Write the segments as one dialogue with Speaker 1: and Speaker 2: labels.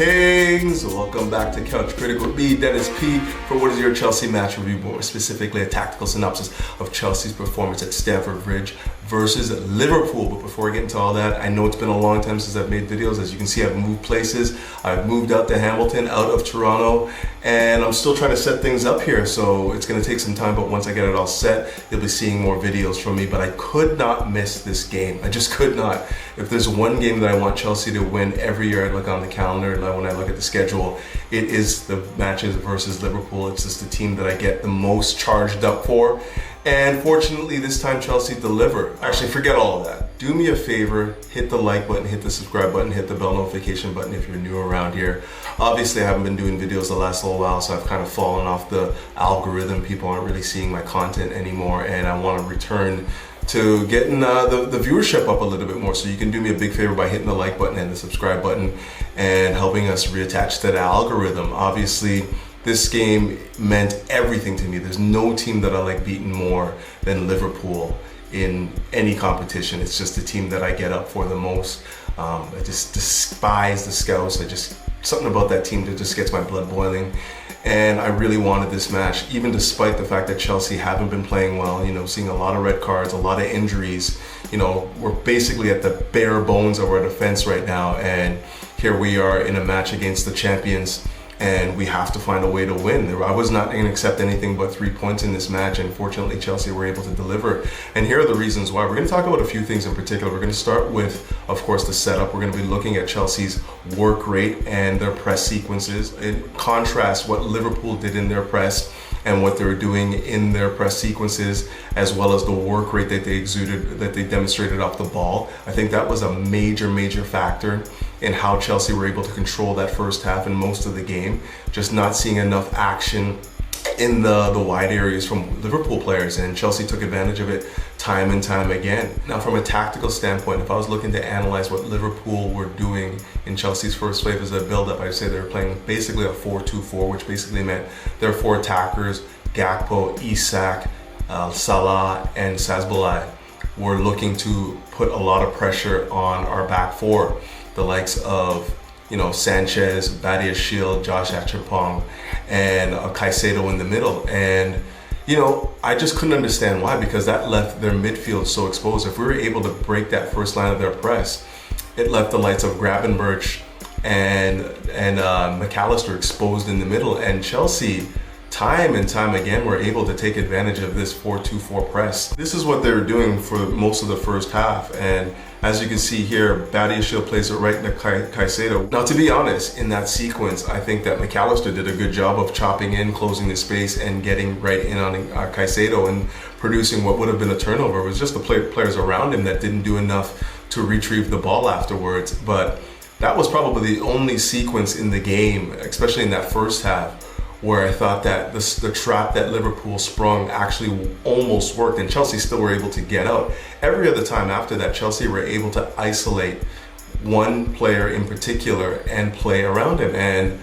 Speaker 1: Kings, welcome back to Couch Critic with me, Dennis P, for what is your Chelsea match review, more specifically a tactical synopsis of Chelsea's performance at Stamford Bridge versus Liverpool. But before I get into all that, I know it's been a long time since I've made videos. As you can see, I've moved places. I've moved out to Hamilton, out of Toronto, and I'm still trying to set things up here, so it's going to take some time, but once I get it all set, you'll be seeing more videos from me. But I could not miss this game. I just could not. If there's one game that I want Chelsea to win every year, I look on the calendar, when I look at the schedule, it is the matches versus Liverpool. It's just the team that I get the most charged up for. And fortunately, this time Chelsea delivered. Actually, forget all of that. Do me a favor, hit the like button, hit the subscribe button, hit the bell notification button if you're new around here. Obviously, I haven't been doing videos the last little while, so I've kind of fallen off the algorithm. People aren't really seeing my content anymore, and I want to return to getting the viewership up a little bit more. So you can do me a big favor by hitting the like button and the subscribe button and helping us reattach to the algorithm. Obviously, this game meant everything to me. There's no team that I like beating more than Liverpool in any competition. It's just the team that I get up for the most. I just despise the Scouts. Something about that team that just gets my blood boiling. And I really wanted this match, even despite the fact that Chelsea haven't been playing well, seeing a lot of red cards, a lot of injuries. We're basically at the bare bones of our defense right now. And here we are in a match against the champions, and we have to find a way to win. I was not going to accept anything but 3 points in this match, and fortunately Chelsea were able to deliver. And here are the reasons why. We're going to talk about a few things in particular. We're going to start with, of course, the setup. We're going to be looking at Chelsea's work rate and their press sequences. In contrast, what Liverpool did in their press and what they were doing in their press sequences, as well as the work rate that they exuded, that they demonstrated off the ball. I think that was a major factor in how Chelsea were able to control that first half and most of the game. Just not seeing enough action in the wide areas from Liverpool players, and Chelsea took advantage of it time and time again. Now, from a tactical standpoint, if I was looking to analyze what Liverpool were doing in Chelsea's first wave as a build-up, I'd say they were playing basically a 4-2-4, which basically meant their four attackers, Gakpo, Isak, Salah, and Sazbolai, were looking to put a lot of pressure on our back four. The likes of, Sanchez, Badiashile, Josh Achepong, and Caicedo in the middle. And, I just couldn't understand why, because that left their midfield so exposed. If we were able to break that first line of their press, it left the likes of Gravenberch and McAllister exposed in the middle. And Chelsea, time and time again, were able to take advantage of this 4-2-4 press. This is what they were doing for most of the first half. And as you can see here, Badiashile plays it right into Caicedo. Now, to be honest, in that sequence, I think that McAllister did a good job of chopping in, closing the space, and getting right in on Caicedo and producing what would have been a turnover. It was just the players around him that didn't do enough to retrieve the ball afterwards. But that was probably the only sequence in the game, especially in that first half, where I thought that the trap that Liverpool sprung actually almost worked, and Chelsea still were able to get out. Every other time after that, Chelsea were able to isolate one player in particular and play around him. And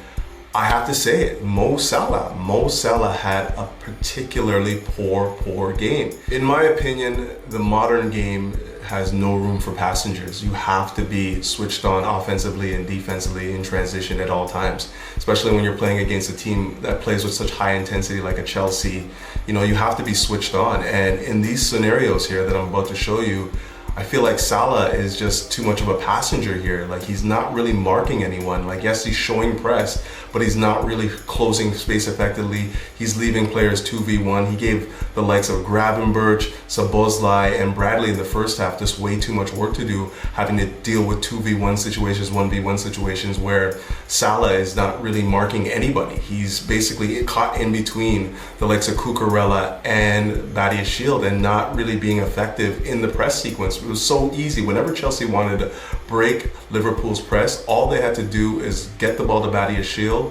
Speaker 1: I have to say it, Mo Salah had a particularly poor game. In my opinion, the modern game has no room for passengers. You have to be switched on offensively and defensively in transition at all times, especially when you're playing against a team that plays with such high intensity like a Chelsea. You have to be switched on. And in these scenarios here that I'm about to show you, I feel like Salah is just too much of a passenger here. Like, he's not really marking anyone. Like, yes, he's showing press, but he's not really closing space effectively. He's leaving players 2v1. He gave the likes of Gravenberch, Szoboszlai, and Bradley in the first half just way too much work to do, having to deal with 2v1 situations, 1v1 situations where Salah is not really marking anybody. He's basically caught in between the likes of Cucurella and Badiashile and not really being effective in the press sequence. It was so easy. Whenever Chelsea wanted to break Liverpool's press, all they had to do is get the ball to Badiashile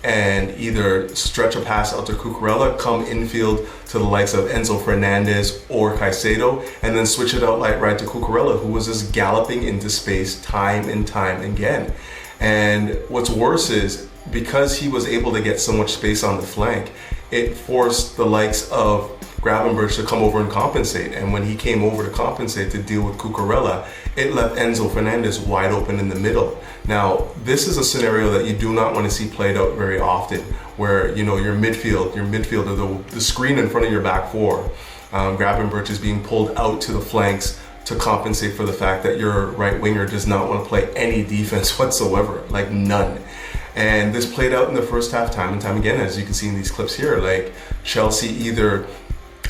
Speaker 1: and either stretch a pass out to Cucurella, come infield to the likes of Enzo Fernandez or Caicedo, and then switch it out right to Cucurella, who was just galloping into space time and time again. And what's worse is, because he was able to get so much space on the flank, it forced the likes of Gravenberch to come over and compensate. And when he came over to compensate to deal with Cucurella, it left Enzo Fernandez wide open in the middle. Now, this is a scenario that you do not want to see played out very often, where, you know, your midfielder, the screen in front of your back four, Gravenberch is being pulled out to the flanks to compensate for the fact that your right winger does not want to play any defense whatsoever, like none. And this played out in the first half time and time again, as you can see in these clips here. Like, Chelsea either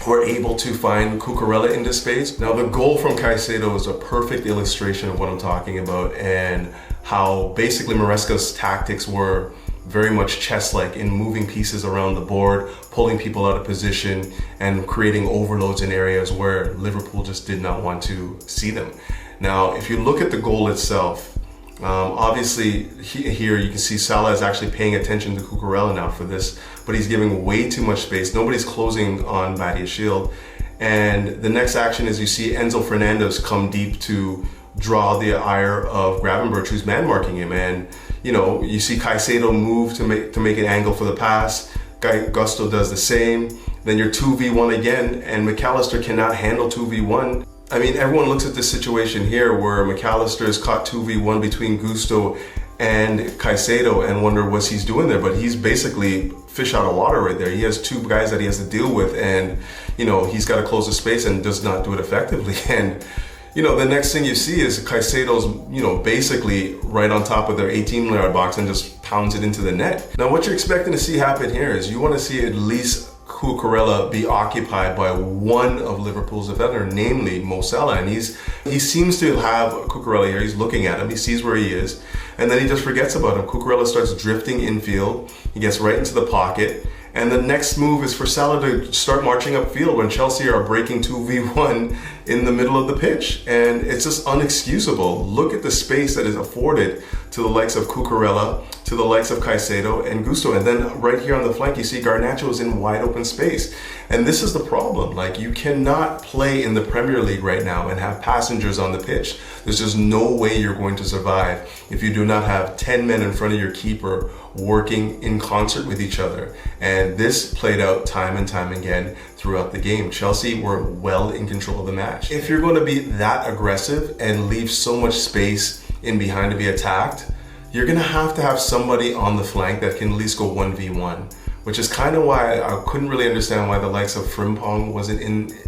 Speaker 1: were able to find Cucurella into space. Now, the goal from Caicedo is a perfect illustration of what I'm talking about, and how basically Maresca's tactics were very much chess-like in moving pieces around the board, pulling people out of position, and creating overloads in areas where Liverpool just did not want to see them. Now, if you look at the goal itself, obviously here you can see Salah is actually paying attention to Cucurella now for this, but he's giving way too much space. Nobody's closing on Badiashile. And the next action is you see Enzo Fernandez come deep to draw the ire of Gravenberch, who's man marking him. And you know, you see Caicedo move to make an angle for the pass. Gusto does the same. Then you're 2v1 again, and McAllister cannot handle 2v1. I mean, everyone looks at this situation here where McAllister is caught 2v1 between Gusto and Caicedo and wonder what he's doing there, but he's basically fish out of water right there. He has two guys that he has to deal with, and you know, he's got to close the space and does not do it effectively. And you know, the next thing you see is Caicedo's, you know, basically right on top of their 18-yard box and just pounds it into the net. Now, what you're expecting to see happen here is you want to see at least Cucurella be occupied by one of Liverpool's defenders, namely Mo Salah. And he seems to have Cucurella here. He's looking at him. He sees where he is. And then he just forgets about him. Cucurella starts drifting infield. He gets right into the pocket. And the next move is for Salah to start marching upfield when Chelsea are breaking 2v1 in the middle of the pitch. And it's just unexcusable. Look at the space that is afforded to the likes of Cucurella, to the likes of Caicedo and Gusto. And then right here on the flank, you see Garnacho is in wide open space. And this is the problem. Like, you cannot play in the Premier League right now and have passengers on the pitch. There's just no way you're going to survive if you do not have 10 men in front of your keeper working in concert with each other. And this played out time and time again throughout the game. Chelsea were well in control of the match. If you're going to be that aggressive and leave so much space in behind to be attacked, you're going to have somebody on the flank that can at least go 1v1, which is kind of why I couldn't really understand why the likes of Frimpong wasn't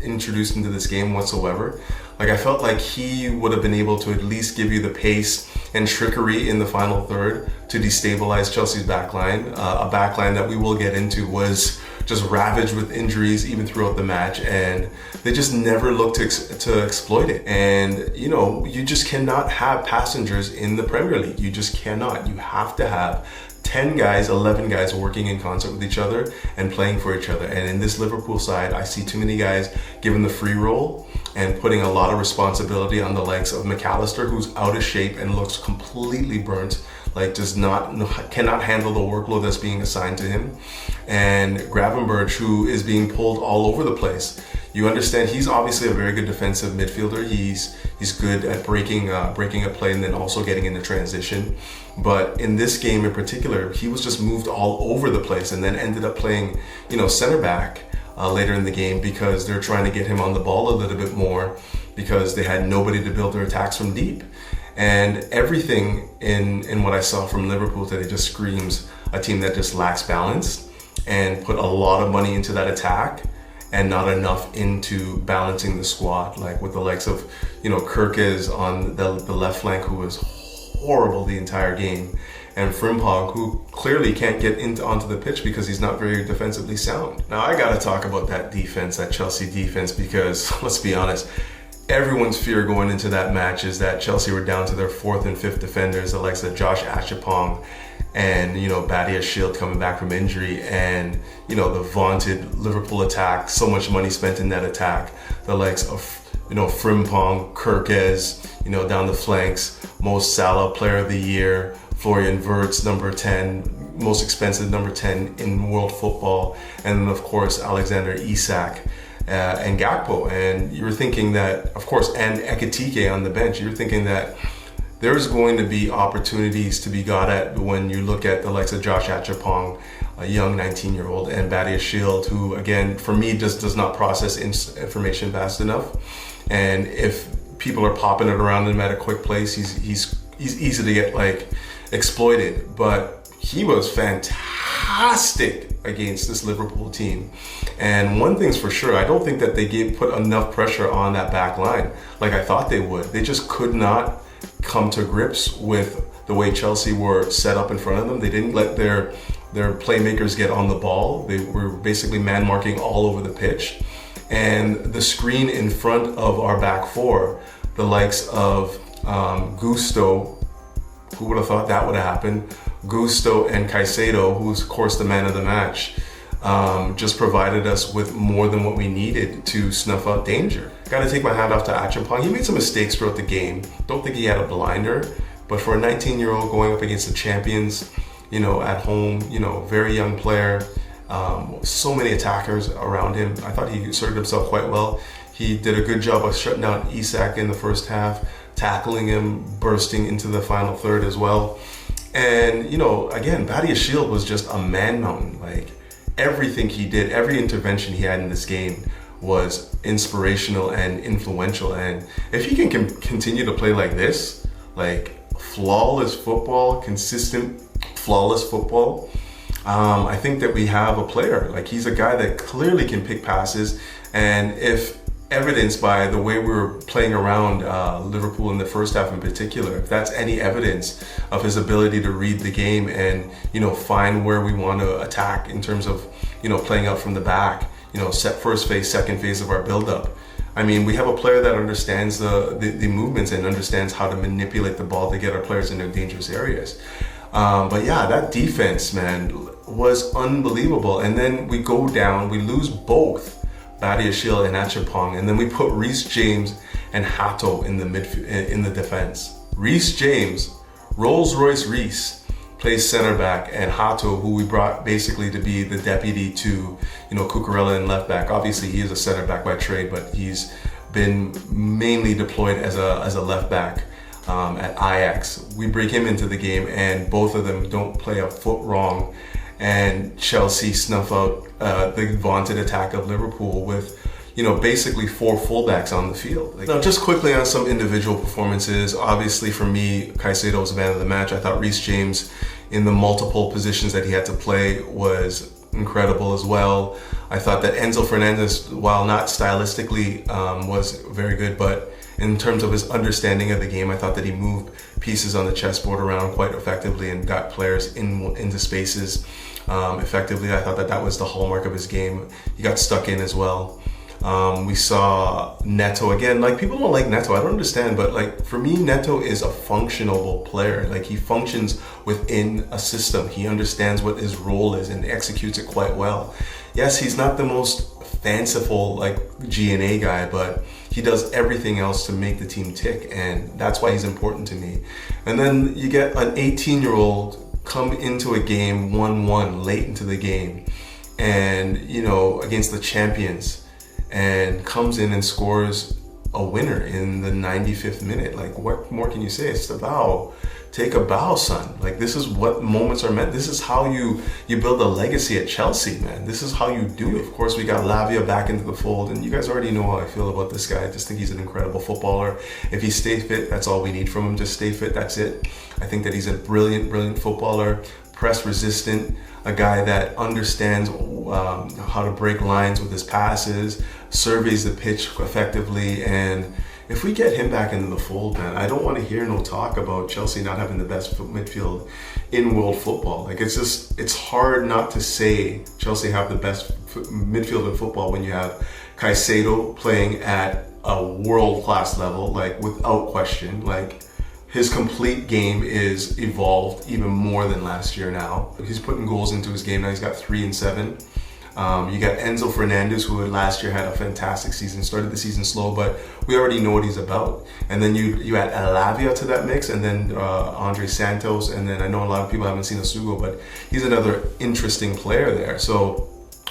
Speaker 1: introduced into this game whatsoever. Like, I felt like he would have been able to at least give you the pace and trickery in the final third to destabilize Chelsea's backline. A backline that we will get into was just ravaged with injuries even throughout the match, and they just never looked to exploit it. And you know, you just cannot have passengers in the Premier League. You just cannot. You have to have 10 guys, 11 guys working in concert with each other and playing for each other. And in this Liverpool side, I see too many guys given the free roll and putting a lot of responsibility on the likes of McAllister, who's out of shape and looks completely burnt, like cannot handle the workload that's being assigned to him. And Gravenberch, who is being pulled all over the place. You understand, he's obviously a very good defensive midfielder. He's good at breaking a play and then also getting into transition. But in this game in particular, he was just moved all over the place and then ended up playing, you know, center back later in the game because they're trying to get him on the ball a little bit more because they had nobody to build their attacks from deep. And everything in what I saw from Liverpool today just screams a team that just lacks balance and put a lot of money into that attack and not enough into balancing the squad, like with the likes of, you know, Kirkes on the left flank, who was horrible the entire game, and Frimpong, who clearly can't get onto the pitch because he's not very defensively sound. Now, I gotta talk about that defense, that Chelsea defense, because let's be honest, everyone's fear going into that match is that Chelsea were down to their fourth and fifth defenders, the likes of Josh Achapong and, you know, Badiashile coming back from injury, and, you know, the vaunted Liverpool attack, so much money spent in that attack, the likes of, you know, Frimpong, Kirkes, you know, down the flanks, Mo Salah, Player of the Year, Florian Wirtz, number 10, most expensive number 10 in world football, and then of course Alexander Isak and Gakpo. And you're thinking that, of course, and Ekitike on the bench, you're thinking that there's going to be opportunities to be got at when you look at the likes of Josh Achapong a young 19-year-old, and Badia Shield, who again for me just does not process information fast enough. And if people are popping it around him at a quick pace, he's easy to get like exploited. But he was fantastic against this Liverpool team. And one thing's for sure, I don't think that they put enough pressure on that back line like I thought they would. They just could not come to grips with the way Chelsea were set up in front of them. They didn't let their playmakers get on the ball. They were basically man marking all over the pitch. And the screen in front of our back four, the likes of Gusto, who would have thought that would have happened? Gusto and Caicedo, who's of course the man of the match, just provided us with more than what we needed to snuff out danger. Got to take my hat off to Acheampong. He made some mistakes throughout the game. Don't think he had a blinder, but for a 19-year-old going up against the champions, at home, very young player, so many attackers around him. I thought he asserted himself quite well. He did a good job of shutting down Isak in the first half, tackling him, bursting into the final third as well. And, again, Badia Shield was just a man mountain. Like, everything he did, every intervention he had in this game was inspirational and influential. And if he can continue to play like this, like flawless football, consistent, flawless football, I think that we have a player. Like, he's a guy that clearly can pick passes. And if evidenced by the way we were playing around Liverpool in the first half in particular, if that's any evidence of his ability to read the game and find where we want to attack in terms of playing out from the back, set first phase, second phase of our build-up. I mean, we have a player that understands the movements and understands how to manipulate the ball to get our players into dangerous areas. But yeah, that defense, man, was unbelievable. And then we go down, we lose both Badia Shield and Acheampong, and then we put Reece James and Hato in the defense. Reece James, Rolls-Royce Reece, plays center back, and Hato, who we brought basically to be the deputy to Cucurella in left back. Obviously, he is a center back by trade, but he's been mainly deployed as a left back at Ajax. We bring him into the game, and both of them don't play a foot wrong. And Chelsea snuff out the vaunted attack of Liverpool with, basically 4 fullbacks on the field. Now, just quickly on some individual performances. Obviously, for me, Caicedo was the man of the match. I thought Reece James, in the multiple positions that he had to play, was incredible as well. I thought that Enzo Fernandez, while not stylistically, was very good, but in terms of his understanding of the game, I thought that he moved pieces on the chessboard around quite effectively and got players into spaces effectively. I thought that was the hallmark of his game. He got stuck in as well. We saw Neto again. Like, people don't like Neto. I don't understand, but like, for me, Neto is a functional player. Like, he functions within a system. He understands what his role is and executes it quite well. Yes, he's not the most fanciful like G&A guy, but he does everything else to make the team tick, and that's why he's important to me. And then you get an 18-year-old come into a game 1-1 late into the game, and against the champions, and comes in and scores a winner in the 95th minute. Like, what more can you say? It's the bow. Take a bow, son. Like, this is what moments are meant. This is how you build a legacy at Chelsea, man. This is how you do it. Of course, we got Lavia back into the fold, and you guys already know how I feel about this guy. I just think he's an incredible footballer. If he stays fit, that's all we need from him. Just stay fit, that's it. I think that he's a brilliant, brilliant footballer, press resistant, a guy that understands how to break lines with his passes, surveys the pitch effectively, and if we get him back into the fold, man, I don't want to hear no talk about Chelsea not having the best midfield in world football. Like, it's hard not to say Chelsea have the best midfield in football when you have Caicedo playing at a world-class level, like, without question. Like, his complete game is evolved even more than last year now. He's putting goals into his game now. He's got 3 and 7. You got Enzo Fernandez, who last year had a fantastic season, started the season slow, but we already know what he's about. And then you add Lavia to that mix, and then Andre Santos, and then I know a lot of people haven't seen Asugo, but he's another interesting player there. So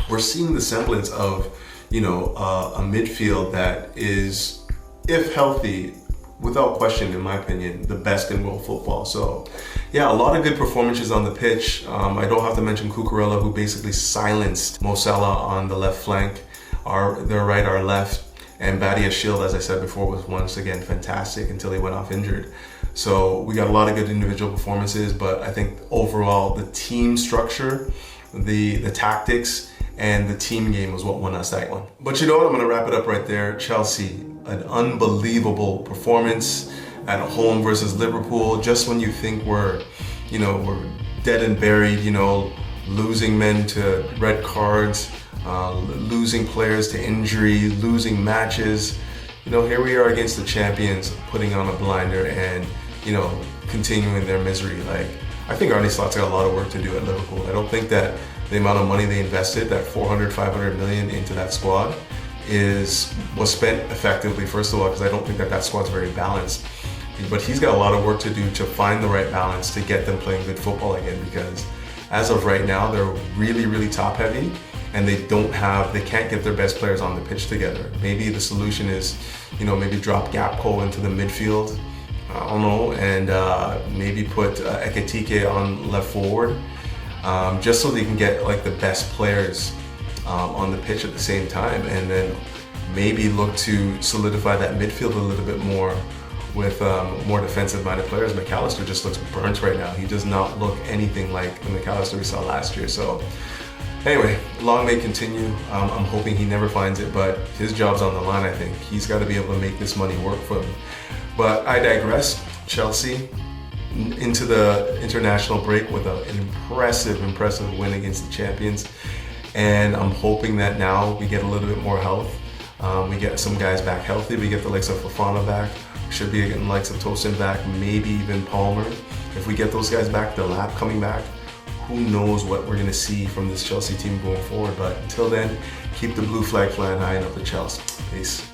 Speaker 1: we're seeing the semblance of, a midfield that is, if healthy, without question, in my opinion, the best in world football. So yeah, a lot of good performances on the pitch. I don't have to mention Cucurella, who basically silenced Mo Salah on the left flank, their right, our left. And Badiashile, as I said before, was once again fantastic until he went off injured. So we got a lot of good individual performances, but I think overall the team structure, the tactics, and the team game was what won us that one. But you know what? I'm going to wrap it up right there. Chelsea, an unbelievable performance at home versus Liverpool. Just when you think we're dead and buried, losing men to red cards, losing players to injury, losing matches. Here we are against the champions, putting on a blinder and, continuing their misery. I think Arne Slot's got a lot of work to do at Liverpool. I don't think that the amount of money they invested, that 400, 500 million into that squad, was spent effectively, first of all, because I don't think that squad's very balanced. But he's got a lot of work to do to find the right balance to get them playing good football again, because as of right now, they're really, really top heavy, and they can't get their best players on the pitch together. Maybe the solution is, maybe drop Gakpo into the midfield, I don't know, and maybe put Ekitike on left forward, just so they can get the best players on the pitch at the same time, and then maybe look to solidify that midfield a little bit more with more defensive-minded players. McAllister just looks burnt right now. He does not look anything like the McAllister we saw last year. So anyway, long may continue. I'm hoping he never finds it, but his job's on the line, I think. He's got to be able to make this money work for him. But I digress. Chelsea into the international break with an impressive win against the champions. And I'm hoping that now we get a little bit more health. We get some guys back healthy. We get the likes of Fofana back. We should be getting the likes of Tosin back, maybe even Palmer. If we get those guys back, the lap coming back, who knows what we're going to see from this Chelsea team going forward. But until then, keep the blue flag flying high and up the Chelsea. Peace.